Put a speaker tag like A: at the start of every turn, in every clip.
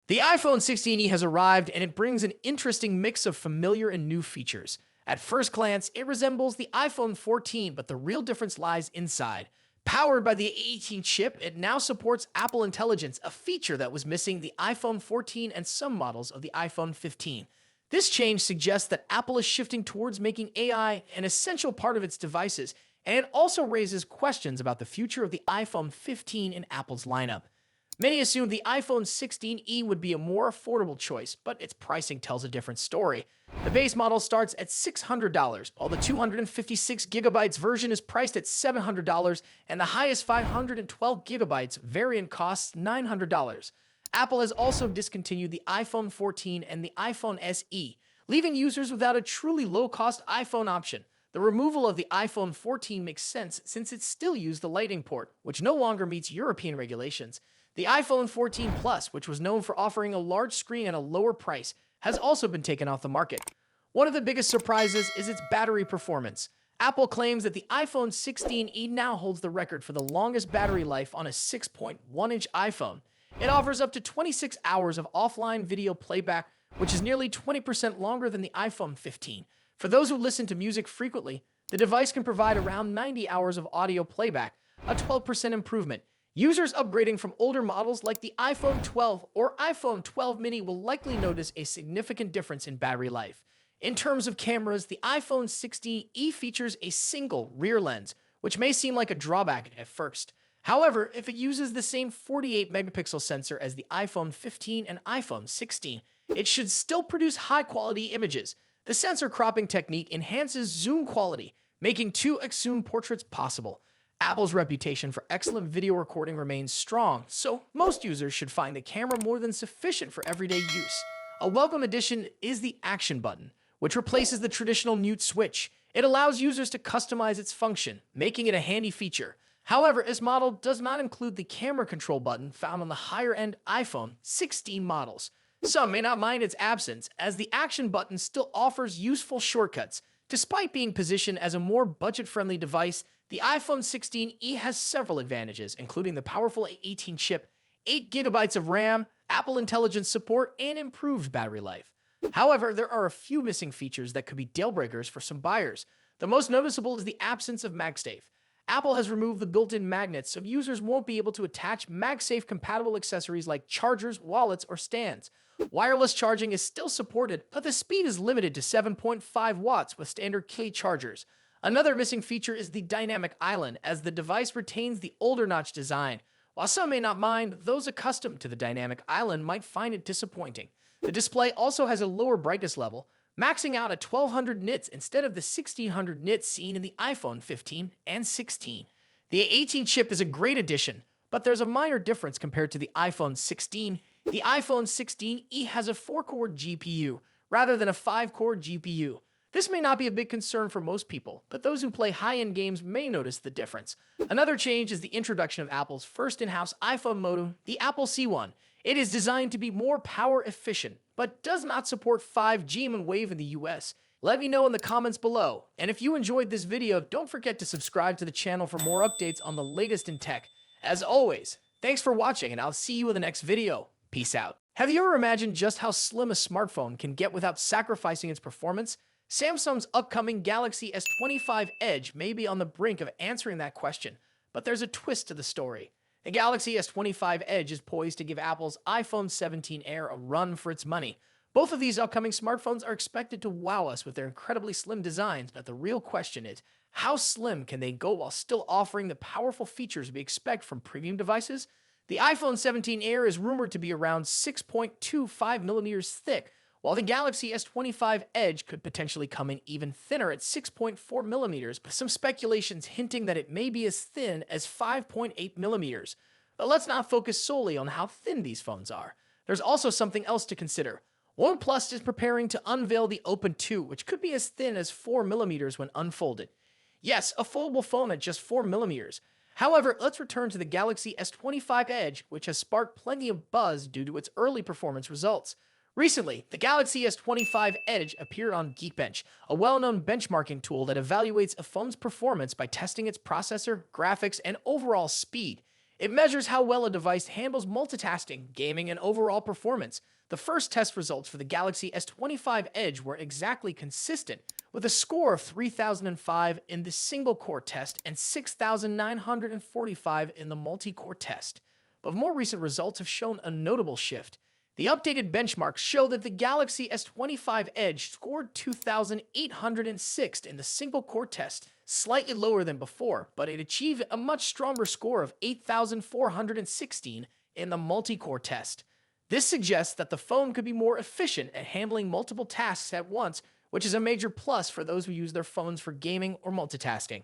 A: The iPhone 16e has arrived, and it brings an interesting mix of familiar and new features. At first glance, it resembles the iPhone 14, but the real difference lies inside. Powered by the A18 chip, it now supports Apple Intelligence, a feature that was missing in the iPhone 14 and some models of the iPhone 15. This change suggests that Apple is shifting towards making AI an essential part of its devices, and it also raises questions about the future of the iPhone 15 in Apple's lineup. Many assumed the iPhone 16e would be a more affordable choice, but its pricing tells a different story. The base model starts at $600, while the 256GB version is priced at $700, and the highest 512GB variant costs $900. Apple has also discontinued the iPhone 14 and the iPhone SE, leaving users without a truly low-cost iPhone option. The removal of the iPhone 14 makes sense since it still used the Lightning port, which no longer meets European regulations. The iPhone 14 Plus, which was known for offering a large screen at a lower price, has also been taken off the market. One of the biggest surprises is its battery performance. Apple claims that the iPhone 16e now holds the record for the longest battery life on a 6.1-inch iPhone. It offers up to 26 hours of offline video playback, which is nearly 20% longer than the iPhone 15. For those who listen to music frequently, the device can provide around 90 hours of audio playback, a 12% improvement. Users upgrading from older models like the iPhone 12 or iPhone 12 mini will likely notice a significant difference in battery life. In terms of cameras, the iPhone 16e features a single rear lens, which may seem like a drawback at first. However, if it uses the same 48-megapixel sensor as the iPhone 15 and iPhone 16, it should still produce high-quality images. The sensor cropping technique enhances zoom quality, making 2x portraits possible. Apple's reputation for excellent video recording remains strong, so most users should find the camera more than sufficient for everyday use. A welcome addition is the Action button, which replaces the traditional mute switch. It allows users to customize its function, making it a handy feature. However, this model does not include the camera control button found on the higher-end iPhone 16 models. Some may not mind its absence, as the Action button still offers useful shortcuts. Despite being positioned as a more budget-friendly device, the iPhone 16e has several advantages, including the powerful A18 chip, 8GB of RAM, Apple Intelligence support, and improved battery life. However, there are a few missing features that could be deal-breakers for some buyers. The most noticeable is the absence of MagSafe. Apple has removed the built-in magnets, so users won't be able to attach MagSafe-compatible accessories like chargers, wallets, or stands. Wireless charging is still supported, but the speed is limited to 7.5 watts with standard K chargers. Another missing feature is the dynamic island, as the device retains the older notch design. While some may not mind, those accustomed to the dynamic island might find it disappointing. The display also has a lower brightness level, maxing out at 1200 nits instead of the 1600 nits seen in the iPhone 15 and 16. The A18 chip is a great addition, but there's a minor difference compared to the iPhone 16. The iPhone 16e has a 4-core GPU rather than a 5-core GPU. This may not be a big concern for most people, but those who play high-end games may notice the difference. Another change is the introduction of Apple's first in-house iPhone modem, the Apple C1. It is designed to be more power efficient, but does not support 5G mmWave in the US. Let me know in the comments below. And if you enjoyed this video, don't forget to subscribe to the channel for more updates on the latest in tech. As always, thanks for watching, and I'll see you in the next video. Peace out. Have you ever imagined just how slim a smartphone can get without sacrificing its performance? Samsung's upcoming Galaxy S25 Edge may be on the brink of answering that question, but there's a twist to the story. The Galaxy S25 Edge is poised to give Apple's iPhone 17 Air a run for its money. Both of these upcoming smartphones are expected to wow us with their incredibly slim designs, but the real question is, how slim can they go while still offering the powerful features we expect from premium devices? The iPhone 17 Air is rumored to be around 6.25 millimeters thick, while the Galaxy S25 Edge could potentially come in even thinner at 6.4 millimeters, with some speculations hinting that it may be as thin as 5.8 millimeters. But let's not focus solely on how thin these phones are. There's also something else to consider. OnePlus is preparing to unveil the Open 2, which could be as thin as 4 millimeters when unfolded. Yes, a foldable phone at just 4 millimeters. However, let's return to the Galaxy S25 Edge, which has sparked plenty of buzz due to its early performance results. Recently, the Galaxy S25 Edge appeared on Geekbench, a well-known benchmarking tool that evaluates a phone's performance by testing its processor, graphics, and overall speed. It measures how well a device handles multitasking, gaming, and overall performance. The first test results for the Galaxy S25 Edge were exactly consistent, with a score of 3005 in the single-core test and 6945 in the multi-core test. But more recent results have shown a notable shift. The updated benchmarks show that the Galaxy S25 Edge scored 2,806 in the single-core test, slightly lower than before, but it achieved a much stronger score of 8,416 in the multi-core test. This suggests that the phone could be more efficient at handling multiple tasks at once, which is a major plus for those who use their phones for gaming or multitasking.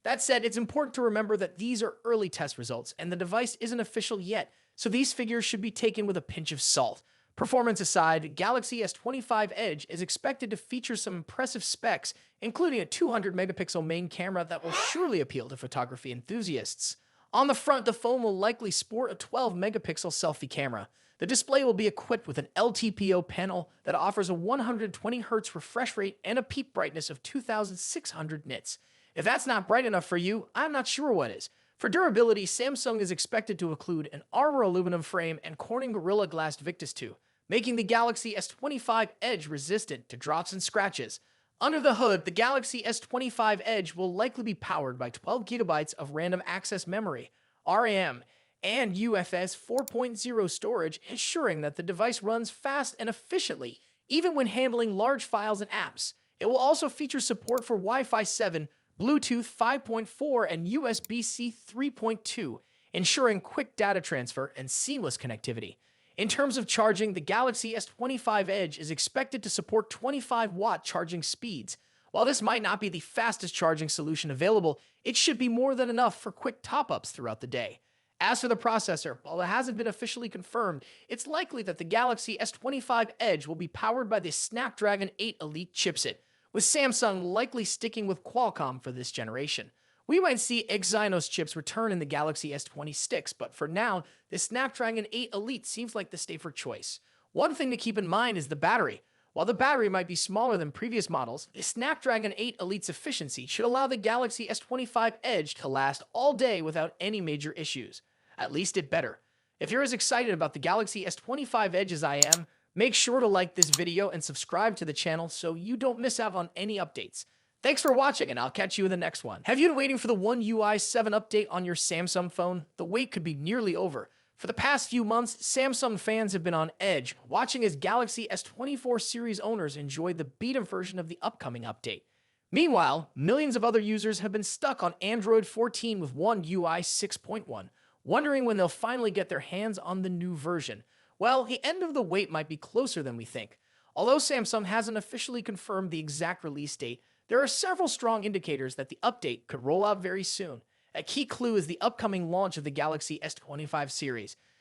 A: That said, it's important to remember that these are early test results and the device isn't official yet, so these figures should be taken with a pinch of salt. Performance aside, Galaxy S25 Edge is expected to feature some impressive specs, including a 200 megapixel main camera that will surely appeal to photography enthusiasts. On the front, the phone will likely sport a 12 megapixel selfie camera. The display will be equipped with an LTPO panel that offers a 120Hz refresh rate and a peak brightness of 2600 nits. If that's not bright enough for you, I'm not sure what is. For durability, Samsung is expected to include an Armor aluminum frame and Corning Gorilla Glass Victus 2, making the Galaxy S25 Edge resistant to drops and scratches. Under the hood, the Galaxy S25 Edge will likely be powered by 12 GB of random access memory, RAM, and UFS 4.0 storage, ensuring that the device runs fast and efficiently, even when handling large files and apps. It will also feature support for Wi-Fi 7, Bluetooth 5.4, and USB-C 3.2, ensuring quick data transfer and seamless connectivity. In terms of charging, the Galaxy S25 Edge is expected to support 25-watt charging speeds. While this might not be the fastest charging solution available, it should be more than enough for quick top-ups throughout the day. As for the processor, while it hasn't been officially confirmed, it's likely that the Galaxy S25 Edge will be powered by the Snapdragon 8 Elite chipset, with Samsung likely sticking with Qualcomm for this generation. We might see Exynos chips return in the Galaxy S26, but for now, the Snapdragon 8 Elite seems like the safer choice. One thing to keep in mind is the battery. While the battery might be smaller than previous models, the Snapdragon 8 Elite's efficiency should allow the Galaxy S25 Edge to last all day without any major issues. At least it better. If you're as excited about the Galaxy S25 Edge as I am, make sure to like this video and subscribe to the channel so you don't miss out on any updates. Thanks for watching, and I'll catch you in the next one. Have you been waiting for the One UI 7 update on your Samsung phone? The wait could be nearly over. For the past few months, Samsung fans have been on edge, watching as Galaxy S24 series owners enjoy the beta version of the upcoming update. Meanwhile, millions of other users have been stuck on Android 14 with One UI 6.1, wondering when they'll finally get their hands on the new version. Well, the end of the wait might be closer than we think. Although Samsung hasn't officially confirmed the exact release date, there are several strong indicators that the update could roll out very soon. A key clue is the upcoming launch of the Galaxy S25 series.